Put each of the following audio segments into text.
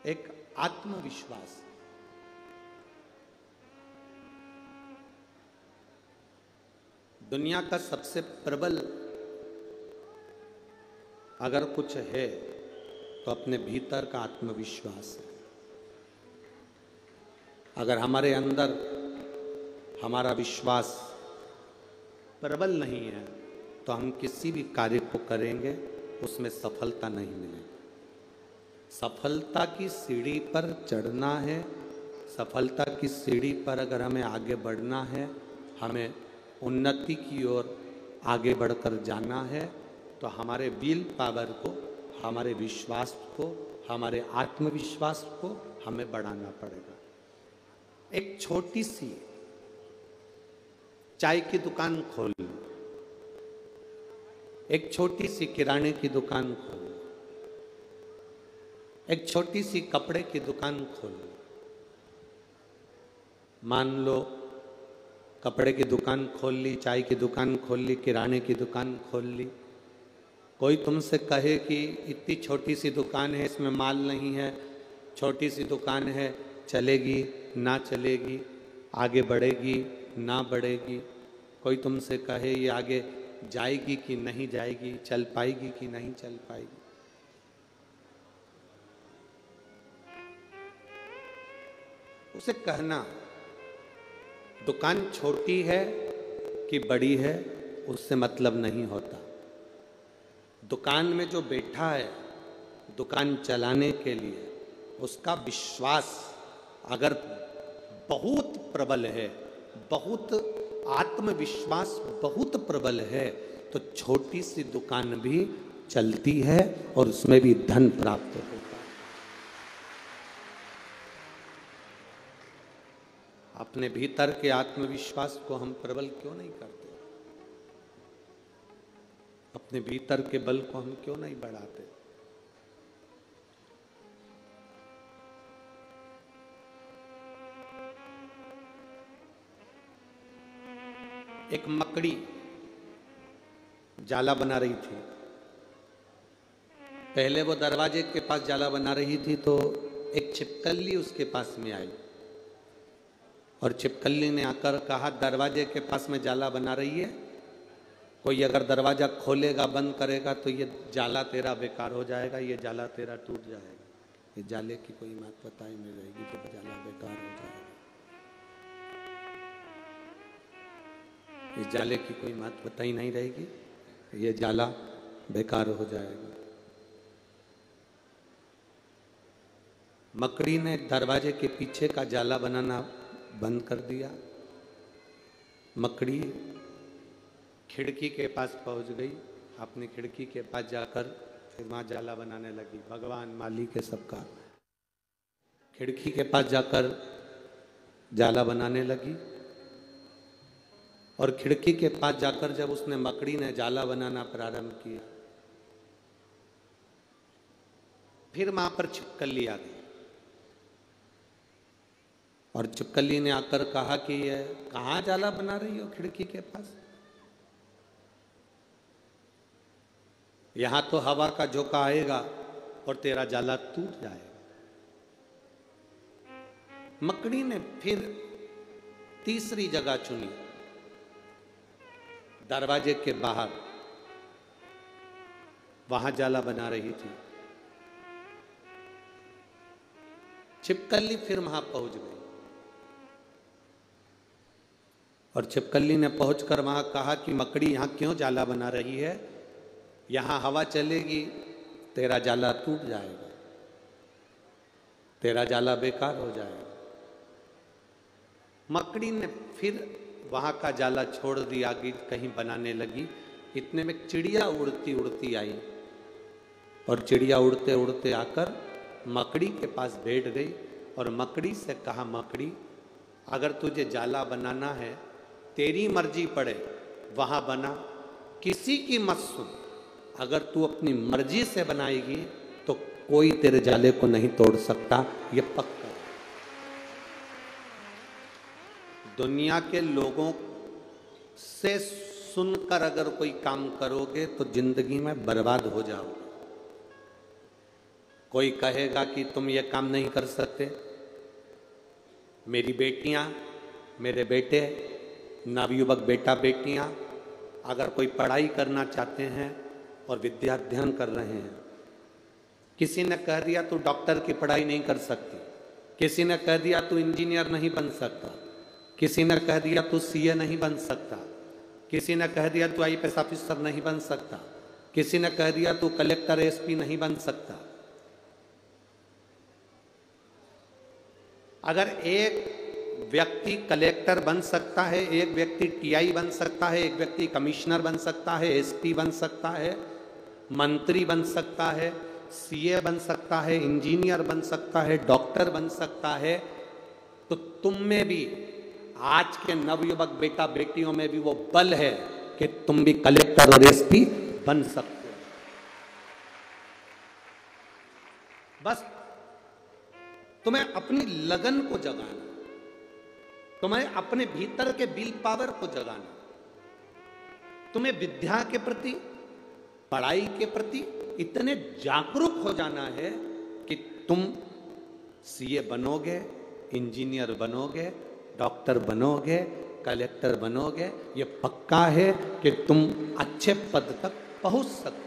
एक आत्मविश्वास। दुनिया का सबसे प्रबल अगर कुछ है तो अपने भीतर का आत्मविश्वास है। अगर हमारे अंदर हमारा विश्वास प्रबल नहीं है तो हम किसी भी कार्य को करेंगे उसमें सफलता नहीं मिलेगी। सफलता की सीढ़ी पर चढ़ना है, सफलता की सीढ़ी पर अगर हमें आगे बढ़ना है, हमें उन्नति की ओर आगे बढ़कर जाना है, तो हमारे विल पावर को, हमारे विश्वास को, हमारे आत्मविश्वास को हमें बढ़ाना पड़ेगा। एक छोटी सी चाय की दुकान खोल लो, एक छोटी सी किराने की दुकान खोल लो, एक छोटी सी कपड़े की दुकान खोल लो। मान लो कपड़े की दुकान खोल ली, चाय की दुकान खोल ली, किराने की दुकान खोल ली। कोई तुमसे कहे कि इतनी छोटी सी दुकान है, इसमें माल नहीं है, छोटी सी दुकान है, चलेगी ना चलेगी, आगे बढ़ेगी ना बढ़ेगी। कोई तुमसे कहे ये आगे जाएगी कि नहीं जाएगी, चल पाएगी कि नहीं चल पाएगी। उसे कहना दुकान छोटी है कि बड़ी है उससे मतलब नहीं होता। दुकान में जो बैठा है दुकान चलाने के लिए, उसका विश्वास अगर बहुत प्रबल है, बहुत आत्मविश्वास बहुत प्रबल है, तो छोटी सी दुकान भी चलती है और उसमें भी धन प्राप्त होता है। अपने भीतर के आत्मविश्वास को हम प्रबल क्यों नहीं करते? अपने भीतर के बल को हम क्यों नहीं बढ़ाते? एक मकड़ी जाला बना रही थी। पहले वो दरवाजे के पास जाला बना रही थी तो एक छिपकली उसके पास में आई और छिपकली ने आकर कहा, दरवाजे के पास में जाला बना रही है, कोई अगर दरवाजा खोलेगा बंद करेगा तो ये जाला तेरा बेकार हो जाएगा, ये जाला तेरा टूट जाएगा। ये जाले की कोई बात पता ही नहीं रहेगी तो जाला बेकार हो जाएगा। इस जाले की कोई बात पता ही नहीं रहेगी, ये जाला बेकार हो जाएगा। मकड़ी ने दरवाजे के पीछे का जाला बनाना बंद कर दिया। मकड़ी खिड़की के पास पहुंच गई, अपनी खिड़की के पास जाकर फिर वहां जाला बनाने लगी। भगवान मालिक है सबका। खिड़की के पास जाकर जाला बनाने लगी और खिड़की के पास जाकर जब उसने, मकड़ी ने जाला बनाना प्रारंभ किया, फिर वहां पर छिपकली आ गई और छिपकली ने आकर कहा कि ये कहाँ जाला बना रही हो खिड़की के पास? यहां तो हवा का झोंका आएगा और तेरा जाला टूट जाएगा। मकड़ी ने फिर तीसरी जगह चुनी, दरवाजे के बाहर, वहां जाला बना रही थी। छिपकली फिर वहां पहुंच गई और छिपकली ने पहुंचकर वहां कहा कि मकड़ी यहां क्यों जाला बना रही है? यहां हवा चलेगी तेरा जाला टूट जाएगा, तेरा जाला बेकार हो जाएगा। मकड़ी ने फिर वहां का जाला छोड़ दिया, कहीं बनाने लगी। इतने में चिड़िया उड़ती उड़ती आई और चिड़िया उड़ते उड़ते आकर मकड़ी के पास बैठ गई और मकड़ी से कहा, मकड़ी अगर तुझे जाला बनाना है, तेरी मर्जी पड़े वहां बना, किसी की मत सुन। अगर तू अपनी मर्जी से बनाएगी तो कोई तेरे जाले को नहीं तोड़ सकता, ये पक्का। दुनिया के लोगों से सुनकर अगर कोई काम करोगे तो जिंदगी में बर्बाद हो जाओगे। कोई कहेगा कि तुम ये काम नहीं कर सकते। मेरी बेटियां, मेरे बेटे, नवयुवक बेटा बेटियां अगर कोई पढ़ाई करना चाहते हैं और विद्या अध्ययन कर रहे हैं, किसी ने कह दिया तू डॉक्टर की पढ़ाई नहीं कर सकती, किसी ने कह दिया तू इंजीनियर नहीं बन सकता, किसी ने कह दिया तू सीए नहीं बन सकता, किसी ने कह दिया तू आईपीएस ऑफिसर नहीं बन सकता, किसी ने कह दिया तू कलेक्टर एसपी नहीं बन सकता। अगर एक व्यक्ति कलेक्टर बन सकता है, एक व्यक्ति टीआई बन सकता है, एक व्यक्ति कमिश्नर बन सकता है, एसपी बन सकता है, मंत्री बन सकता है, सीए बन सकता है, इंजीनियर बन सकता है, डॉक्टर बन सकता है, तो तुम में भी, आज के नवयुवक बेटा बेटियों में भी वो बल है कि तुम भी कलेक्टर और एसपी बन सकते हो। बस तुम्हें अपनी लगन को जगाना, तुम्हें अपने भीतर के विल पावर को जगाना, तुम्हें विद्या के प्रति, पढ़ाई के प्रति इतने जागरूक हो जाना है कि तुम सीए बनोगे, इंजीनियर बनोगे, डॉक्टर बनोगे, कलेक्टर बनोगे। ये पक्का है कि तुम अच्छे पद तक पहुंच सकते।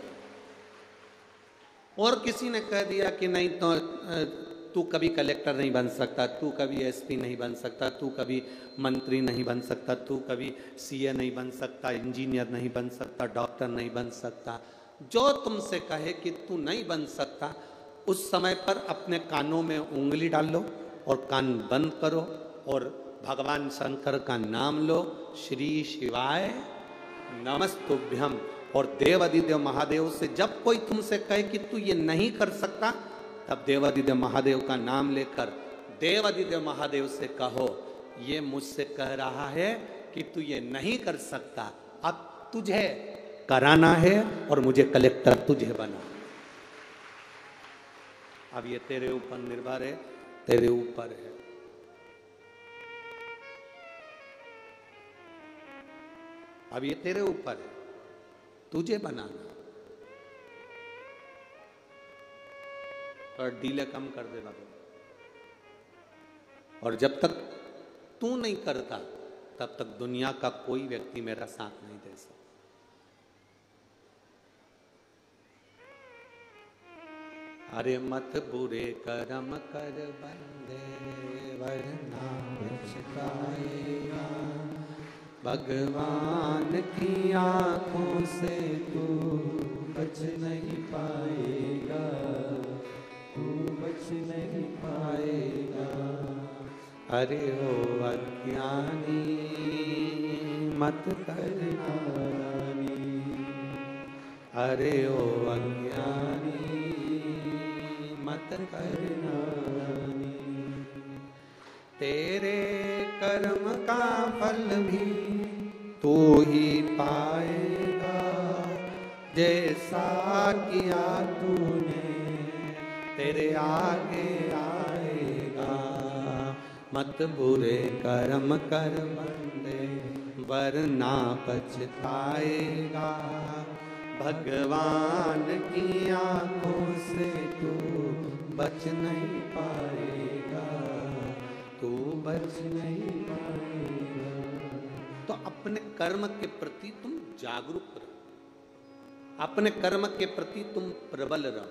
और किसी ने कह दिया कि नहीं तो तू कभी कलेक्टर नहीं बन सकता, तू कभी एसपी नहीं बन सकता, तू कभी मंत्री नहीं बन सकता, तू कभी सीए नहीं बन सकता, इंजीनियर नहीं बन सकता, डॉक्टर नहीं बन सकता। जो तुमसे कहे कि तू नहीं बन सकता, उस समय पर अपने कानों में उंगली डाल लो और कान बंद करो और भगवान शंकर का नाम लो, श्री शिवाय नमस्तुभ्यम। और देवादिदेव महादेव से जब कोई तुमसे कहे कि तू ये नहीं कर सकता, तब देवादिदेव महादेव का नाम लेकर देवादिदेव महादेव से कहो, ये मुझसे कह रहा है कि तू ये नहीं कर सकता, अब तुझे कराना है और मुझे कलेक्टर तुझे बना। अब ये तेरे ऊपर निर्भर है, तेरे ऊपर है। अब ये तेरे ऊपर है, तुझे बनाना। और डीले कम कर दे बाबू। और जब तक तू नहीं करता, तब तक दुनिया का कोई व्यक्ति मेरा साथ नहीं दे सकता। अरे मत बुरे कर्म कर बंदे, वरना पछताएगा। भगवान की आंखों से तू बच नहीं पाएगा, तू बच नहीं पाएगा। अरे ओ अज्ञानी मत करना रानी, अरे ओ अज्ञानी मत करना रानी। तेरे कर्म का फल भी तू ही पाएगा, जैसा किया तूने तेरे आगे आएगा। मत बुरे कर्म कर बंदे, वरना पछताएगा। भगवान की आंखों से तू बच नहीं पाएगा, तू बच नहीं पाएगा। तो अपने कर्म के प्रति तुम जागरूक रहो, अपने कर्म के प्रति तुम प्रबल रहो,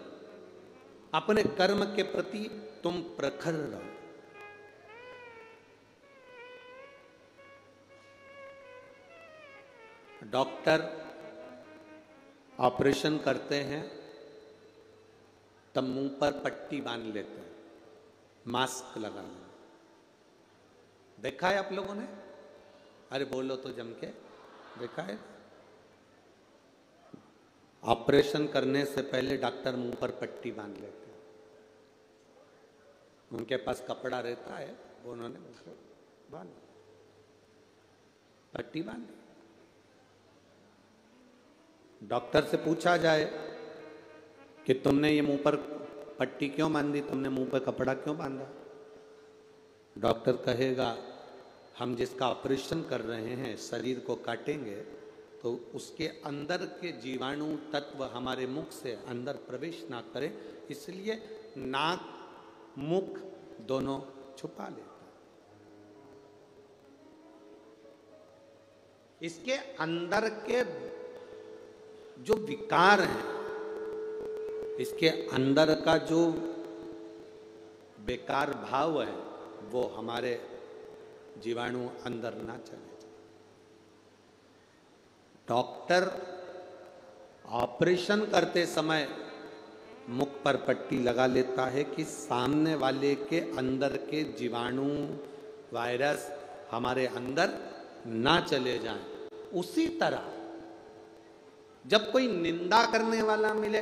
अपने कर्म के प्रति तुम प्रखर रहो। डॉक्टर ऑपरेशन करते हैं तब मुंह पर पट्टी बांध लेते हैं, मास्क लगाना। देखा है आप लोगों ने? अरे बोलो तो जम के, देखा है? ऑपरेशन करने से पहले डॉक्टर मुंह पर पट्टी बांध लेते हैं। उनके पास कपड़ा रहता है, वो उन्होंने बांध पट्टी बांध। डॉक्टर से पूछा जाए कि तुमने ये मुंह पर पट्टी क्यों बांधी, तुमने मुंह पर कपड़ा क्यों बांधा? डॉक्टर कहेगा हम जिसका ऑपरेशन कर रहे हैं शरीर को काटेंगे तो उसके अंदर के जीवाणु तत्व हमारे मुख से अंदर प्रवेश ना करें, इसलिए नाक मुख दोनों छुपा लेता। इसके अंदर के जो विकार हैं, इसके अंदर का जो बेकार भाव है, वो हमारे जीवाणु अंदर ना चले। डॉक्टर ऑपरेशन करते समय मुख पर पट्टी लगा लेता है कि सामने वाले के अंदर के जीवाणु वायरस हमारे अंदर ना चले जाएं। उसी तरह जब कोई निंदा करने वाला मिले,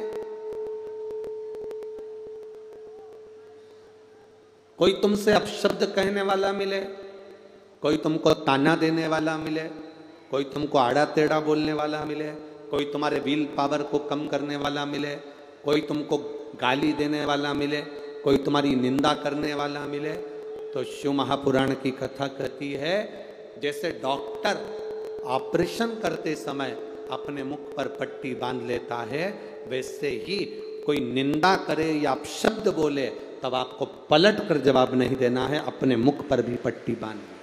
कोई तुमसे अपशब्द कहने वाला मिले, कोई तुमको ताना देने वाला मिले, कोई तुमको आड़ा टेढ़ा बोलने वाला मिले, कोई तुम्हारे विल पावर को कम करने वाला मिले, कोई तुमको गाली देने वाला मिले, कोई तुम्हारी निंदा करने वाला मिले, तो शिव महापुराण की कथा कहती है जैसे डॉक्टर ऑपरेशन करते समय अपने मुख पर पट्टी बांध लेता है, वैसे ही कोई निंदा करे या अपशब्द बोले तब आपको पलट कर जवाब नहीं देना है, अपने मुख पर भी पट्टी बांधनी,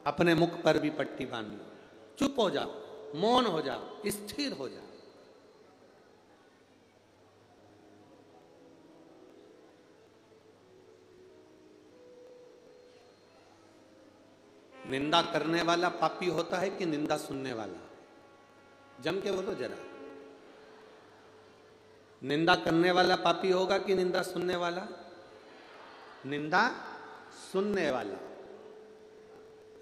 अपने मुख पर भी पट्टी बांधनी। चुप हो जाओ, मौन हो जाओ, स्थिर हो जाओ। निंदा करने वाला पापी होता है कि निंदा सुनने वाला? जम के बोलो जरा। निंदा करने वाला पापी होगा कि निंदा सुनने वाला? निंदा सुनने वाला।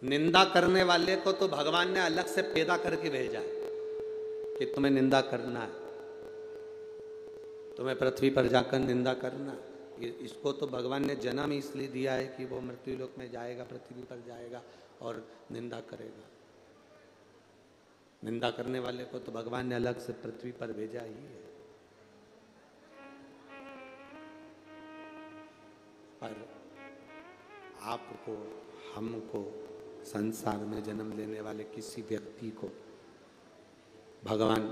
निंदा करने वाले को तो भगवान ने अलग से पैदा करके भेजा है कि तुम्हें निंदा करना है, तुम्हें पृथ्वी पर जाकर निंदा करना। इसको तो भगवान ने जन्म इसलिए दिया है कि वो मृत्यु लोक में जाएगा, पृथ्वी पर जाएगा और निंदा करेगा। निंदा करने वाले को तो भगवान ने अलग से पृथ्वी पर भेजा ही है। पर आपको, हमको, संसार में जन्म लेने वाले किसी व्यक्ति को भगवान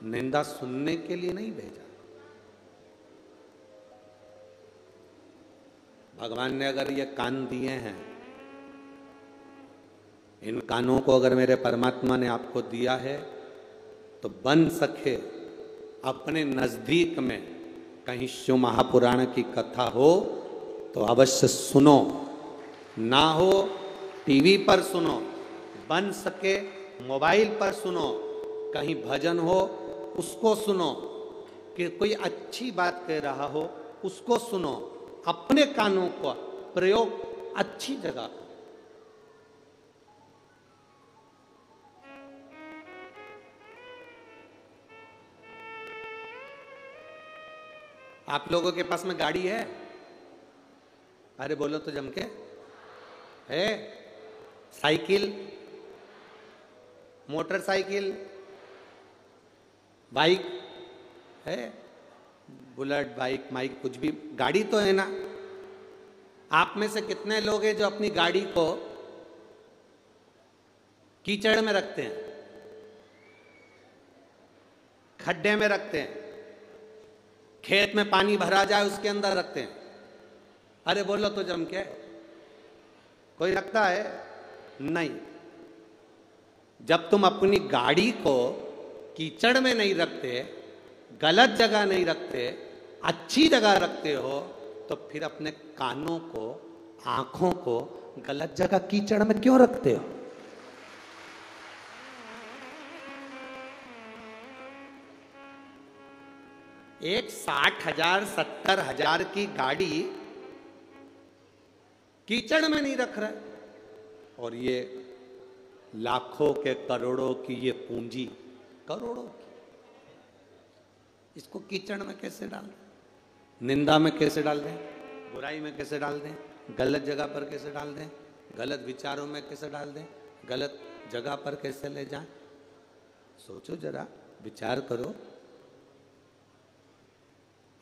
निंदा सुनने के लिए नहीं भेजा। भगवान ने अगर ये कान दिए हैं, इन कानों को अगर मेरे परमात्मा ने आपको दिया है, तो बन सके अपने नजदीक में कहीं शिव महापुराण की कथा हो तो अवश्य सुनो, ना हो टीवी पर सुनो, बन सके मोबाइल पर सुनो, कहीं भजन हो उसको सुनो, कि कोई अच्छी बात कह रहा हो उसको सुनो। अपने कानों का प्रयोग अच्छी जगह। आप लोगों के पास में गाड़ी है? अरे बोलो तो जम के। है? साइकिल, मोटरसाइकिल, बाइक है? बुलेट, बाइक, माइक, कुछ भी गाड़ी तो है ना। आप में से कितने लोग हैं जो अपनी गाड़ी को कीचड़ में रखते हैं, खड्डे में रखते हैं, खेत में पानी भरा जाए उसके अंदर रखते हैं? अरे बोलो तो जम के। कोई रखता है? नहीं। जब तुम अपनी गाड़ी को कीचड़ में नहीं रखते, गलत जगह नहीं रखते, अच्छी जगह रखते हो, तो फिर अपने कानों को, आंखों को गलत जगह कीचड़ में क्यों रखते हो? एक 60,000 70,000 की गाड़ी कीचड़ में नहीं रख रहा है, और ये लाखों के करोड़ों की ये पूंजी, करोड़ों की, इसको कीचड़ में कैसे डाल दें? निंदा में कैसे डाल दें? बुराई में कैसे डाल दें? गलत जगह पर कैसे डाल दें? गलत विचारों में कैसे डाल दें? गलत जगह पर कैसे ले जाएं? सोचो जरा, विचार करो।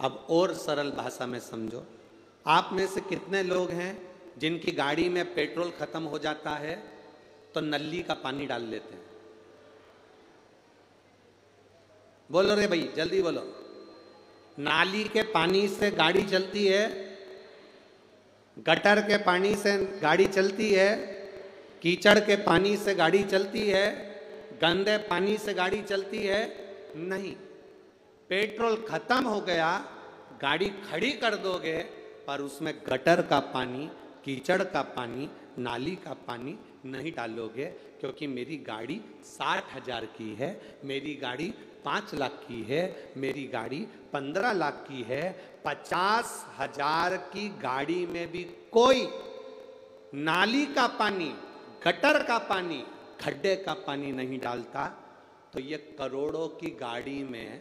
अब और सरल भाषा में समझो। आप में से कितने लोग हैं जिनकी गाड़ी में पेट्रोल खत्म हो जाता है तो नली का पानी डाल लेते हैं? बोलो रे भाई, जल्दी बोलो। नाली के पानी से गाड़ी चलती है, गटर के पानी से गाड़ी चलती है, कीचड़ के पानी से गाड़ी चलती है, गंदे पानी से गाड़ी चलती है? नहीं। पेट्रोल खत्म हो गया, गाड़ी खड़ी कर दोगे, पर उसमें गटर का पानी, कीचड़ का पानी, नाली का पानी नहीं डालोगे, क्योंकि मेरी गाड़ी 60,000 की है, मेरी गाड़ी 5 लाख की है, मेरी गाड़ी 15 लाख की है। 50,000 की गाड़ी में भी कोई नाली का पानी, गटर का पानी, खड्डे का पानी नहीं डालता, तो ये करोड़ों की गाड़ी में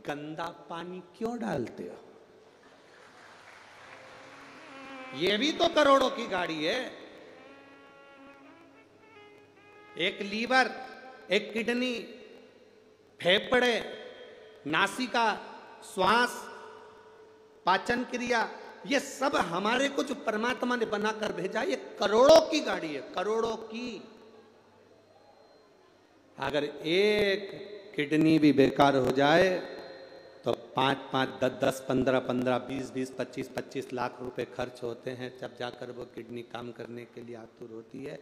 गंदा पानी क्यों डालते हो? ये भी तो करोड़ों की गाड़ी है। एक लीवर, एक किडनी, फेफड़े, नासिका, श्वास, पाचन क्रिया, ये सब हमारे को जो परमात्मा ने बनाकर भेजा, ये करोड़ों की गाड़ी है, करोड़ों की। अगर एक किडनी भी बेकार हो जाए तो 5-5, 10-10, 15-15, 20-20, 25-25 लाख रुपए खर्च होते हैं, तब जाकर वो किडनी काम करने के लिए आतुर होती है,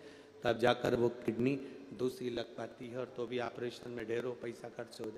तब जाकर वो किडनी दूसरी लग पाती है, और तो भी ऑपरेशन में ढेरों पैसा खर्च हो जाए।